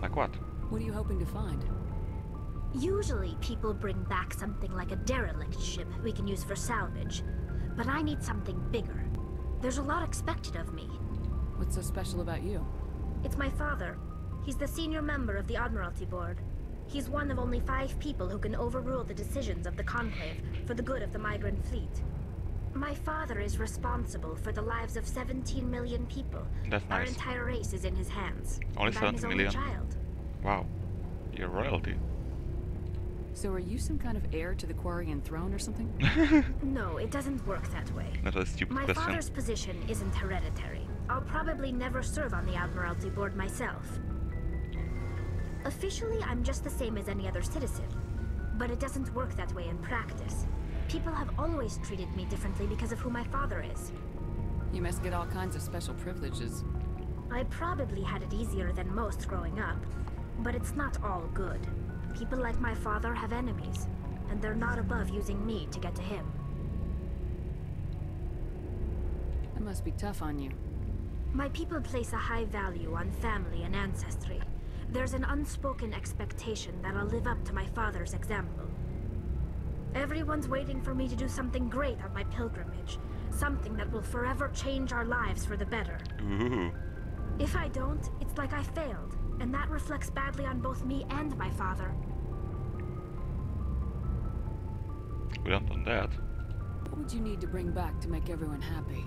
Like what? What are you hoping to find? Usually, people bring back something like a derelict ship we can use for salvage. But I need something bigger. There's a lot expected of me. What's so special about you? It's my father. He's the senior member of the Admiralty Board. He's one of only 5 people who can overrule the decisions of the Conclave for the good of the migrant fleet. My father is responsible for the lives of 17 million people. That's Our nice. entire race is in his hands. Only And I'm his 17 only million? child. Wow. You're royalty. So are you some kind of heir to the Quarian throne or something? No, it doesn't work that way. That was a stupid My question. father's position isn't hereditary. I'll probably never serve on the Admiralty Board myself. Officially, I'm just the same as any other citizen. But it doesn't work that way in practice. People have always treated me differently because of who my father is. You must get all kinds of special privileges. I probably had it easier than most growing up, but it's not all good. People like my father have enemies, and they're not above using me to get to him. That must be tough on you. My people place a high value on family and ancestry. There's an unspoken expectation that I'll live up to my father's example. Everyone's waiting for me to do something great on my pilgrimage. Something that will forever change our lives for the better. Ooh. If I don't, it's like I failed, and that reflects badly on both me and my father. We don't want that. What would you need to bring back to make everyone happy?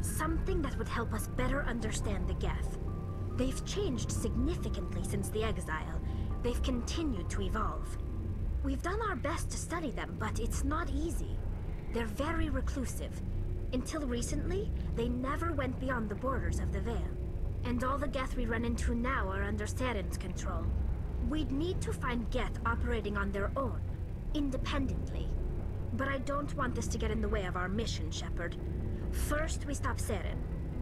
Something that would help us better understand the Geth. They've changed significantly since the exile. They've continued to evolve. We've done our best to study them, but it's not easy. They're very reclusive. Until recently, they never went beyond the borders of the Veil. And all the Geth we run into now are under Saren's control. We'd need to find Geth operating on their own, independently. But I don't want this to get in the way of our mission, Shepard. First, we stop Saren.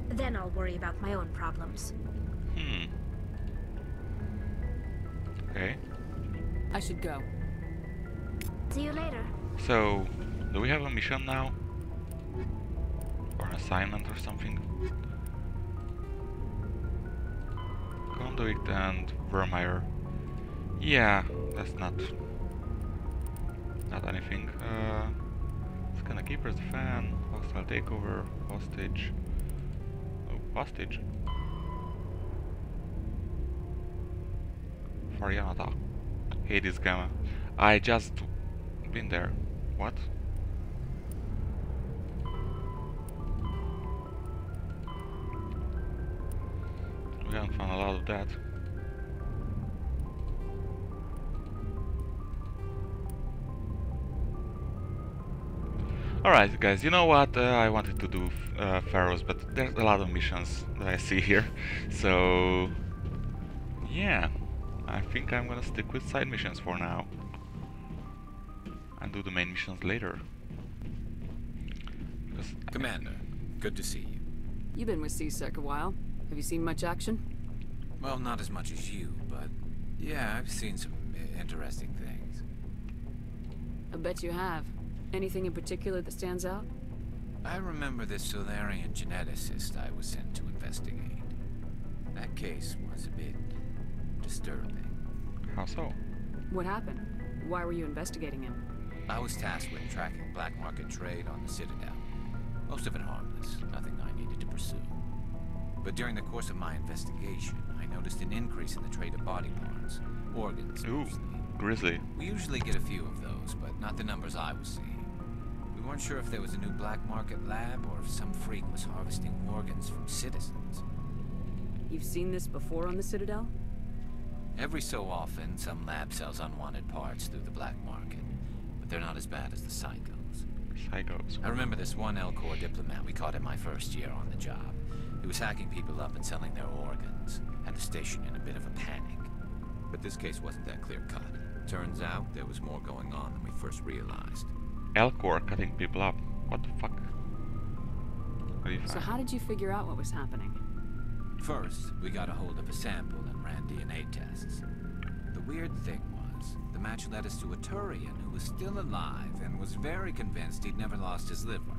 Then I'll worry about my own problems. Okay. I should go. See you later. So, do we have a mission now? Or an assignment or something? Conduit and Vermeer. Yeah, that's not anything. Scanner Keeper's fan, hostile takeover, hostage. Oh, hostage. Farianata. Hades Gamma. I just been there. What? We haven't found a lot of that. Alright guys, you know what, I wanted to do Pharaohs, but there's a lot of missions that I see here, so yeah, I think I'm gonna stick with side missions for now and do the main missions later. Because Commander, good to see you. You've been with CSEC a while. Have you seen much action? Well, not as much as you, but yeah, I've seen some interesting things. I bet you have. Anything in particular that stands out? I remember this Solarian geneticist I was sent to investigate. That case was a bit disturbing. how so? What happened? Why were you investigating him? I was tasked with tracking black market trade on the Citadel. Most of it harmless, nothing I needed to pursue. But during the course of my investigation, I noticed an increase in the trade of body parts, organs Ooh, mostly. grisly. We usually get a few of those, but not the numbers I was seeing. We weren't sure if there was a new black market lab or if some freak was harvesting organs from citizens. You've seen this before on the Citadel? Every so often, some lab sells unwanted parts through the black market, but they're not as bad as the psychos. Psychos. I remember this one L-Corps diplomat we caught in my first year on the job. He was hacking people up and selling their organs, had the station in a bit of a panic. But this case wasn't that clear-cut. Turns out there was more going on than we first realized. L-Corps cutting people up. What the fuck? What do you So find? how did you figure out what was happening? First, we got a hold of a sample and ran DNA tests. The weird thing was, the match led us to a Turian who was still alive and was very convinced he'd never lost his liver.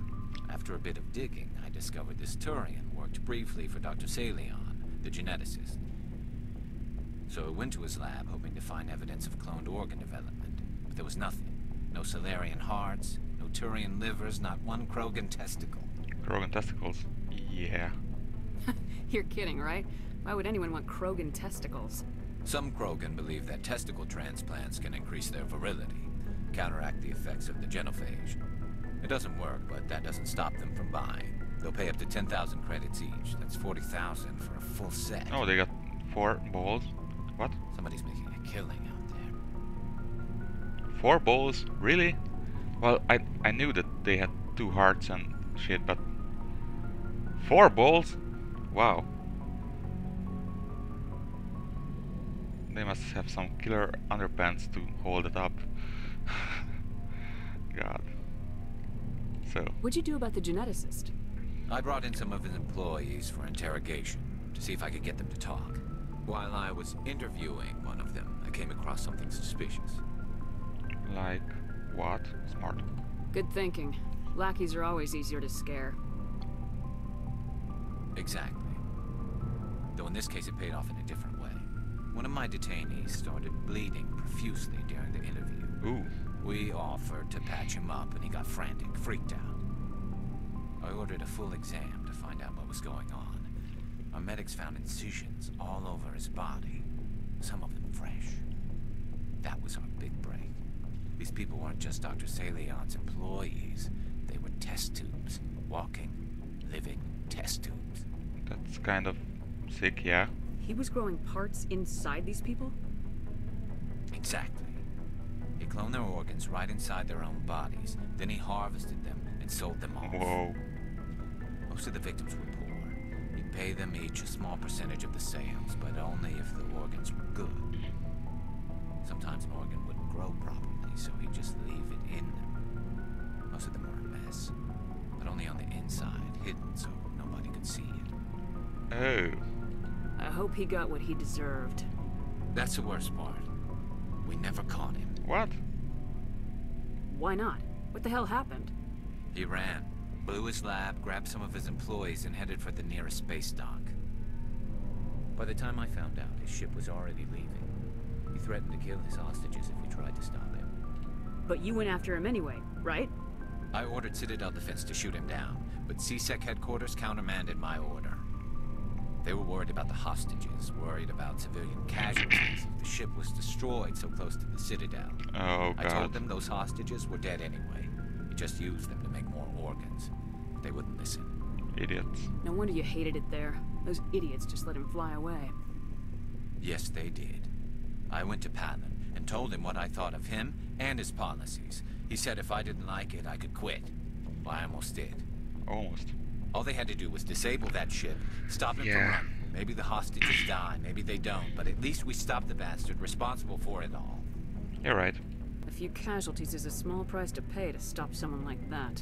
After a bit of digging, I discovered this Turian worked briefly for Dr. Salion, the geneticist. So I went to his lab, hoping to find evidence of cloned organ development. But there was nothing. No Solarian hearts, no Turian livers, not one Krogan testicle. Krogan testicles? Yeah. You're kidding, right? Why would anyone want Krogan testicles? Some Krogan believe that testicle transplants can increase their virility, counteract the effects of the genophage. It doesn't work, but that doesn't stop them from buying. They'll pay up to 10,000 credits each. That's 40,000 for a full set. Oh, they got 4 balls? What? Somebody's making a killing out there. 4 balls? Really? Well, I knew that they had 2 hearts and shit, but 4 balls? Wow. They must have some killer underpants to hold it up. God. So. What'd you do about the geneticist? I brought in some of his employees for interrogation, to see if I could get them to talk. While I was interviewing one of them, I came across something suspicious. Like what? Smart. Good thinking. Lackeys are always easier to scare. Exactly. Though in this case it paid off in a different way. One of my detainees started bleeding profusely during the interview. Ooh. We offered to patch him up and he got frantic, freaked out. I ordered a full exam to find out what was going on. Our medics found incisions all over his body, some of them fresh. That was our big break. These people weren't just Dr. Salion's employees. They were test tubes. Walking, living test tubes. That's kind of sick, yeah. He was growing parts inside these people? Exactly. He cloned their organs right inside their own bodies. Then he harvested them and sold them off. Whoa. Most of the victims were poor. He'd pay them each a small percentage of the sales, but only if the organs were good. Sometimes an organ wouldn't grow properly, so he'd just leave it in them. Most of them were a mess, but only on the inside, hidden so nobody could see it. Oh. I hope he got what he deserved. That's the worst part. We never caught him. What? Why not? What the hell happened? He ran, blew his lab, grabbed some of his employees, and headed for the nearest space dock. By the time I found out, his ship was already leaving. He threatened to kill his hostages if we tried to stop him. But you went after him anyway, right? I ordered Citadel Defense to shoot him down, but CSEC headquarters countermanded my order. They were worried about the hostages, worried about civilian casualties if the ship was destroyed so close to the Citadel. Oh, God. I told them those hostages were dead anyway. We just used them to make more organs. But they wouldn't listen. Idiots. No wonder you hated it there. Those idiots just let him fly away. Yes, they did. I went to Palin and told him what I thought of him and his policies. He said if I didn't like it, I could quit. Well, I almost did. Almost. All they had to do was disable that ship, stop him from Yeah. running. Maybe the hostages die, maybe they don't, but at least we stopped the bastard responsible for it all. You're right. A few casualties is a small price to pay to stop someone like that.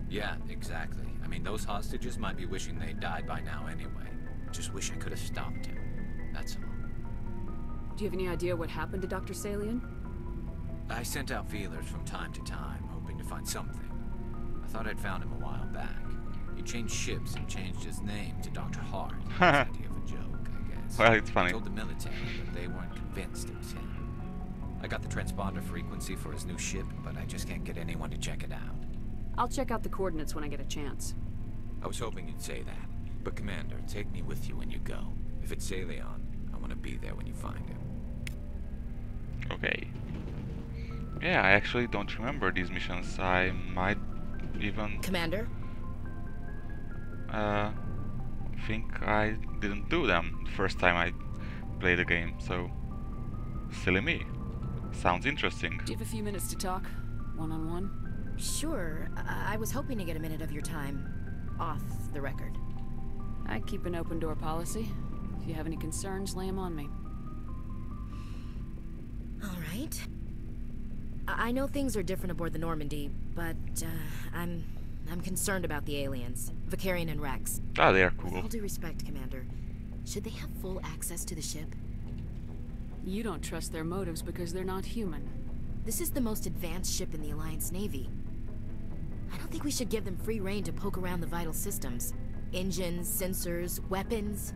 Yeah, exactly. I mean, those hostages might be wishing they'd died by now anyway. Just wish I could have stopped him. That's all. Do you have any idea what happened to Dr. Salion? I sent out feelers from time to time, hoping to find something. I thought I'd found him a while back. He changed ships and changed his name to Dr. Hart. His idea of a joke, I guess. Well, it's funny. I told the military, but they weren't convinced it was him. I got the transponder frequency for his new ship, but I just can't get anyone to check it out. I'll check out the coordinates when I get a chance. I was hoping you'd say that. But Commander, take me with you when you go. If it's Salion, I want to be there when you find him. Okay. Yeah, I actually don't remember these missions. I might even Commander? think I didn't do them the first time I played the game, so silly me. Sounds interesting. Do you have a few minutes to talk? One-on-one? Sure. I was hoping to get a minute of your time off the record. I keep an open door policy. If you have any concerns, lay them on me. All right. I know things are different aboard the Normandy, but I'm concerned about the aliens, Vicarian and Rex. Ah, they are With cool. all due respect, Commander, should they have full access to the ship? You don't trust their motives because they're not human. This is the most advanced ship in the Alliance Navy. I don't think we should give them free rein to poke around the vital systems. Engines, sensors, weapons.